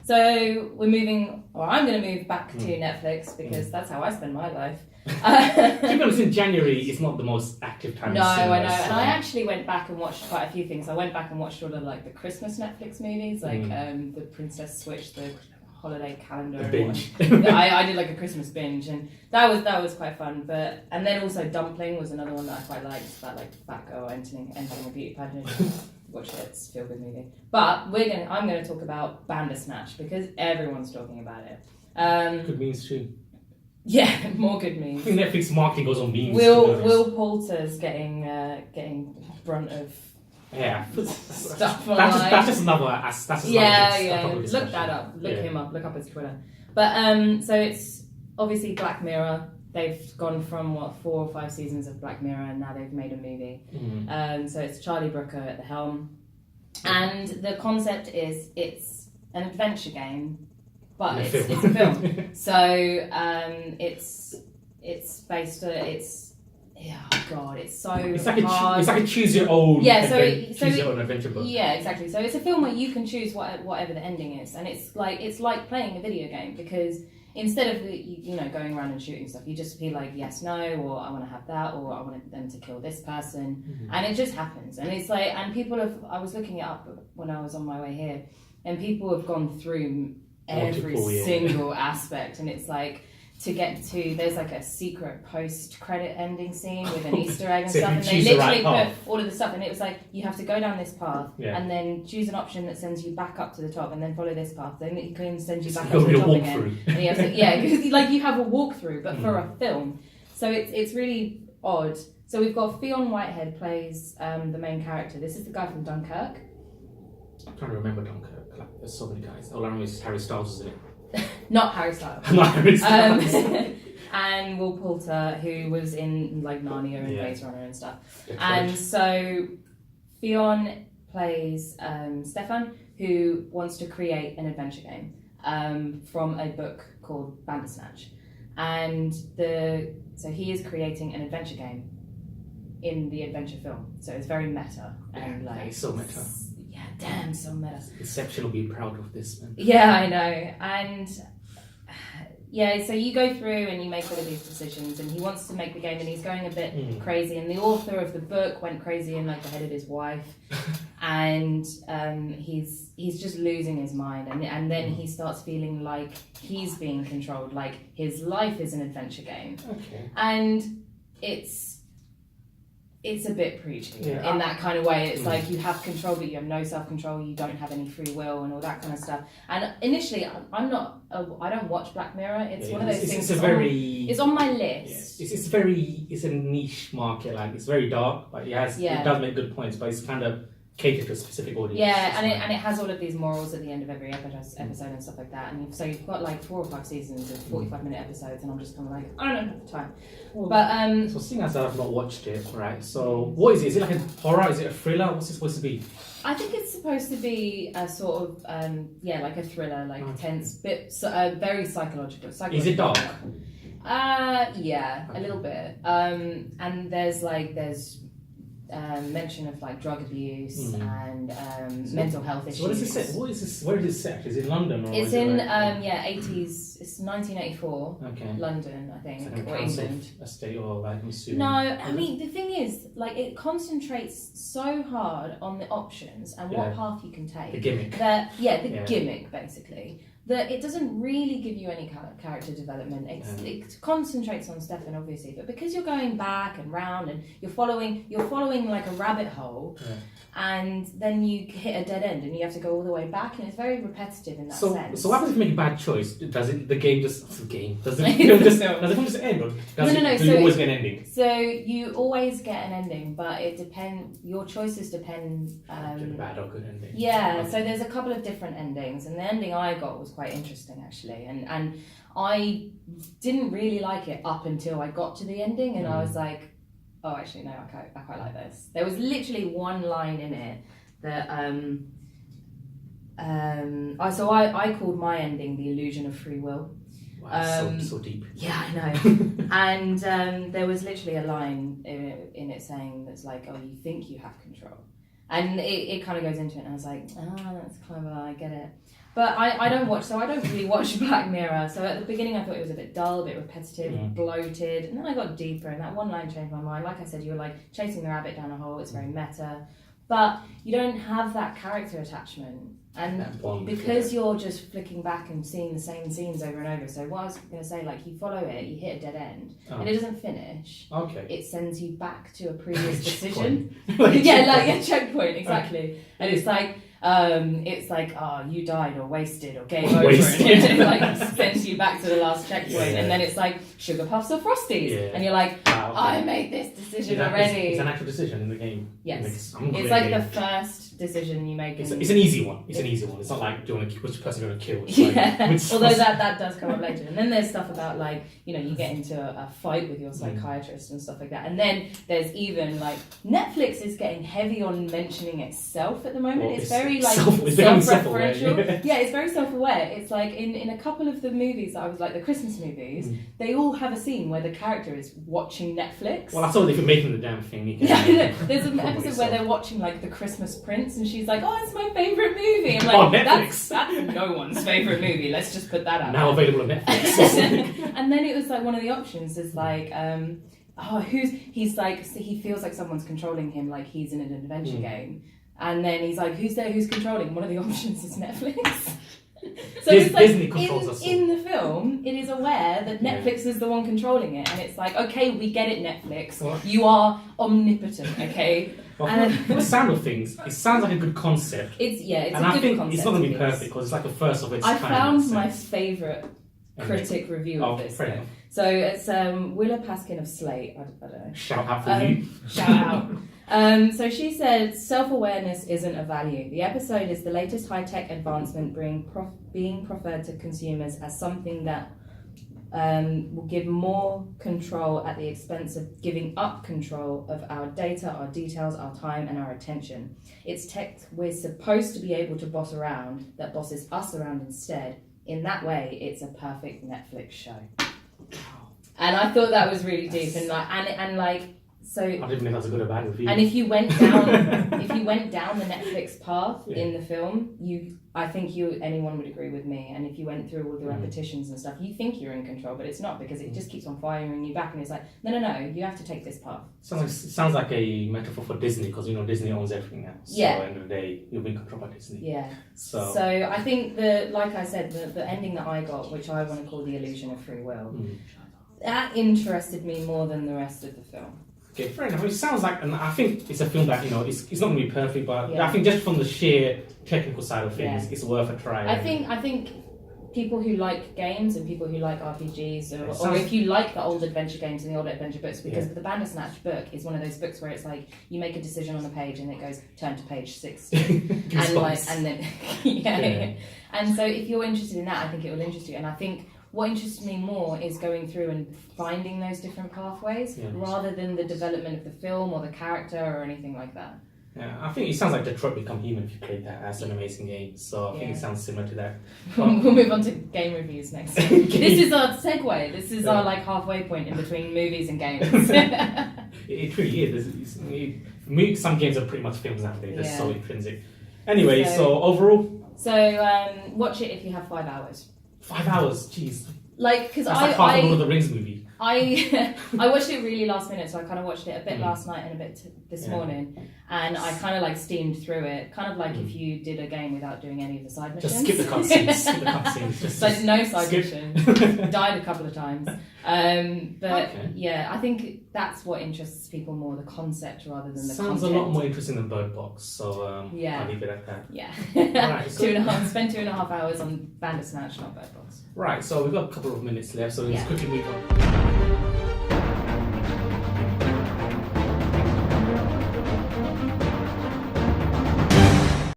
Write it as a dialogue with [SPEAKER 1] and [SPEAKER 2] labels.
[SPEAKER 1] So we're moving, or I'm going to move back to Netflix because that's how I spend my life.
[SPEAKER 2] To be honest, in January, it's not the most active time.
[SPEAKER 1] No, I know. And I actually went back and watched quite a few things. I went back and watched all of like the Christmas Netflix movies, like the Princess Switch, the holiday calendar.
[SPEAKER 2] A binge.
[SPEAKER 1] I did like a Christmas binge, and that was quite fun. And then also Dumpling was another one that I quite liked. It's about like fat girl entering a beauty pageant. Watch it, it's a feel good movie. But I'm gonna talk about Bandersnatch because everyone's talking about it.
[SPEAKER 2] Good memes too.
[SPEAKER 1] Yeah, more good memes.
[SPEAKER 2] I think Netflix marketing goes on memes.
[SPEAKER 1] Will Poulter's getting brunt of stuff online.
[SPEAKER 2] That's just another.
[SPEAKER 1] Look that up. Look him up. Look up his Twitter. But so it's obviously Black Mirror. They've gone from 4 or 5 seasons of Black Mirror, and now they've made a movie. So it's Charlie Brooker at the helm, and the concept is it's an adventure game. But it's a film. So it's based on it's so
[SPEAKER 2] it's
[SPEAKER 1] hard.
[SPEAKER 2] It's like a choose your own
[SPEAKER 1] choose
[SPEAKER 2] your own adventure book.
[SPEAKER 1] Yeah, exactly. So it's a film where you can choose whatever the ending is, and it's like playing a video game because instead of going around and shooting stuff, you just be like yes, no, or I want to have that, or I want them to kill this person, and it just happens. And it's like, and I was looking it up when I was on my way here, and people have gone through every single aspect, and it's like to get to there's like a secret post-credit ending scene with an Easter egg and stuff, and they literally put all of the stuff, and it was like you have to go down this path and then choose an option that sends you back up to the top, and then follow this path, then it can send you back up to the top again, and you have to because like you have a walkthrough but for a film, so it's really odd. So we've got Fionn Whitehead plays the main character. This is the guy from Dunkirk.
[SPEAKER 2] I'm trying to remember Dunkirk. Like, there's so many guys. All I know is Harry Styles, isn't it?
[SPEAKER 1] Not Harry Styles.
[SPEAKER 2] Not Harry Styles.
[SPEAKER 1] And Will Poulter, who was in like Narnia and Maze Runner and stuff. And so Fionn plays Stefan, who wants to create an adventure game from a book called Bandersnatch. And so he is creating an adventure game in the adventure film. So it's very meta. And like
[SPEAKER 2] it's so meta.
[SPEAKER 1] Yeah, damn, so meta.
[SPEAKER 2] Inception will be proud of this, man.
[SPEAKER 1] Yeah, I know. And so you go through and you make all of these decisions, and he wants to make the game, and he's going a bit crazy. And the author of the book went crazy and like beheaded his wife, and he's just losing his mind. And then he starts feeling like he's being controlled, like his life is an adventure game.
[SPEAKER 2] Okay.
[SPEAKER 1] And it's a bit preachy in that kind of way. It's like you have control, but you have no self-control. You don't have any free will and all that kind of stuff. And initially, I don't watch Black Mirror. It's one of those things. It's on my list.
[SPEAKER 2] It's a niche market. Like it's very dark, but it does make good points. But it's kind of catered to a specific audience.
[SPEAKER 1] Yeah, and it has all of these morals at the end of every episode and stuff like that. And so you've got like 4 or 5 seasons of 45-minute episodes, and I'm just kind of like, I don't have the time. But
[SPEAKER 2] so seeing as I've not watched it, right? So what is it? Is it like a horror? Is it a thriller? What's it supposed to be?
[SPEAKER 1] I think it's supposed to be a sort of like a thriller, like tense, very psychological.
[SPEAKER 2] Is it dark?
[SPEAKER 1] Yeah, a little bit. And there's mention of like drug abuse and mental health issues.
[SPEAKER 2] So what is this set? What is this? Where is it set? Is it London or?
[SPEAKER 1] It's in 80s. It's 1984.
[SPEAKER 2] Okay.
[SPEAKER 1] London, I think,
[SPEAKER 2] like
[SPEAKER 1] or England.
[SPEAKER 2] Estate or like I'm assuming.
[SPEAKER 1] No, I mean the thing is, like it concentrates so hard on the options and what path you can take.
[SPEAKER 2] The gimmick.
[SPEAKER 1] Gimmick basically. That it doesn't really give you any kind of character development. It concentrates on Stefan, obviously, but because you're going back and round and you're following like a rabbit hole, and then you hit a dead end and you have to go all the way back, and it's very repetitive in that sense.
[SPEAKER 2] So what happens if you make a bad choice? Does the film just end, or do you always get an ending?
[SPEAKER 1] So you always get an ending, but it depends. Your choices depend.
[SPEAKER 2] Bad or good ending.
[SPEAKER 1] Yeah. So there's a couple of different endings, and the ending I got was quite interesting actually, and I didn't really like it up until I got to the ending, and I was like, oh, actually no, I quite like this. There was literally one line in it that I called my ending the illusion of free will.
[SPEAKER 2] Wow, so deep.
[SPEAKER 1] Yeah, I know. And there was literally a line in it saying that's like, oh, you think you have control. And it kind of goes into it, and I was like, oh, that's clever, I get it. But I don't really watch Black Mirror. So at the beginning I thought it was a bit dull, a bit repetitive, bloated, and then I got deeper and that one line changed my mind. Like I said, you were like chasing the rabbit down a hole, it's very meta. But you don't have that character attachment. And because you're just flicking back and seeing the same scenes over and over. So what I was going to say, like you follow it, you hit a dead end, and it doesn't finish.
[SPEAKER 2] Okay.
[SPEAKER 1] It sends you back to a previous decision. Checkpoint, exactly. And it's like, oh, you died or wasted or game over, and it like sends you back to the last checkpoint, and then it's like sugar puffs or frosties, and you're like, I made this decision already.
[SPEAKER 2] It's an actual decision in the game.
[SPEAKER 1] Yes, it's like the first decision you make.
[SPEAKER 2] It's an easy one. It's an easy one. It's not like, do you want to which person you want to kill?
[SPEAKER 1] Although that does come up later, and then there's stuff about like you get into a fight with your psychiatrist and stuff like that, and then there's even like Netflix is getting heavy on mentioning itself at the moment. It's very like self-referential. Yeah, it's very self-aware. It's like in a couple of the movies that I was like the Christmas movies, they all have a scene where the character is watching Netflix.
[SPEAKER 2] Well, I thought if you're making the damn thing,
[SPEAKER 1] there's an episode where they're watching like The Christmas Prince, and she's like, "Oh, it's my favourite movie." I'm like, that's no one's favourite movie. Let's just put that out.
[SPEAKER 2] Now available on Netflix.
[SPEAKER 1] And then it was like one of the options is like, he feels like someone's controlling him, like he's in an adventure game. And then he's like, who's there, who's controlling? One of the options is Netflix. So it's like, in the film, it is aware that Netflix is the one controlling it. And it's like, okay, we get it, Netflix. What? You are omnipotent, okay?
[SPEAKER 2] Well, for the sound of things, it sounds like a good concept.
[SPEAKER 1] It's a good concept.
[SPEAKER 2] It's not going to be perfect because it's like a first of its
[SPEAKER 1] kind.
[SPEAKER 2] I
[SPEAKER 1] found my favourite critic review of this. So it's Willa Paskin of Slade. I don't know.
[SPEAKER 2] Shout out for you.
[SPEAKER 1] Shout out. So she said, self-awareness isn't a value. The episode is the latest high-tech advancement being preferred to consumers as something that will give more control at the expense of giving up control of our data, our details, our time, and our attention. It's tech we're supposed to be able to boss around that bosses us around instead. In that way, it's a perfect Netflix show. And I thought that was really deep and like so.
[SPEAKER 2] I didn't know that was a good or bad review.
[SPEAKER 1] And if you went down the Netflix path in the film, I think anyone would agree with me. And if you went through all the repetitions and stuff, you think you're in control, but it's not because it just keeps on firing you back, and it's like no, you have to take this path.
[SPEAKER 2] Sounds like a metaphor for Disney because Disney owns everything now. So at the end of the day, you'll be in control by Disney.
[SPEAKER 1] Yeah. So I think like I said, the ending that I got, which I want to call the illusion of free will. That interested me more than the rest of the film.
[SPEAKER 2] Okay, fair enough. It sounds like, and I think it's a film that it's not going to be perfect, but I think just from the sheer technical side of things, it's worth a try.
[SPEAKER 1] I think people who like games and people who like RPGs, or if you like the old adventure games and the old adventure books, because the Bandersnatch book is one of those books where it's like you make a decision on the page and it goes turn to page 60, and so if you're interested in that, I think it will interest you, and I think. What interests me more is going through and finding those different pathways rather than the development of the film or the character or anything like that.
[SPEAKER 2] Yeah, I think it sounds like Detroit Become Human if you played that as an amazing game. So I think it sounds similar to that.
[SPEAKER 1] We'll move on to game reviews next. This is our segue. This is our like halfway point in between movies and games.
[SPEAKER 2] It really is. Some games are pretty much films nowadays. They're so intrinsic. Anyway, so overall.
[SPEAKER 1] So watch it if you have 5 hours.
[SPEAKER 2] 5 hours, jeez.
[SPEAKER 1] Like, because
[SPEAKER 2] that's like half of Lord of the Rings movie.
[SPEAKER 1] I watched it really last minute, so I kind of watched it a bit last night and a bit this morning, and I kind of like steamed through it, kind of like if you did a game without doing any of the side missions.
[SPEAKER 2] Just skip the cutscenes.
[SPEAKER 1] Just no side missions. Died a couple of times. Yeah, I think that's what interests people more, the concept rather than the content.
[SPEAKER 2] Sounds a lot more interesting than Bird Box, so I'll leave it at that.
[SPEAKER 1] Yeah.
[SPEAKER 2] Right,
[SPEAKER 1] spend 2.5 hours on Bandersnatch, not Bird Box.
[SPEAKER 2] Right, so we've got a couple of minutes left, so let's quickly move on.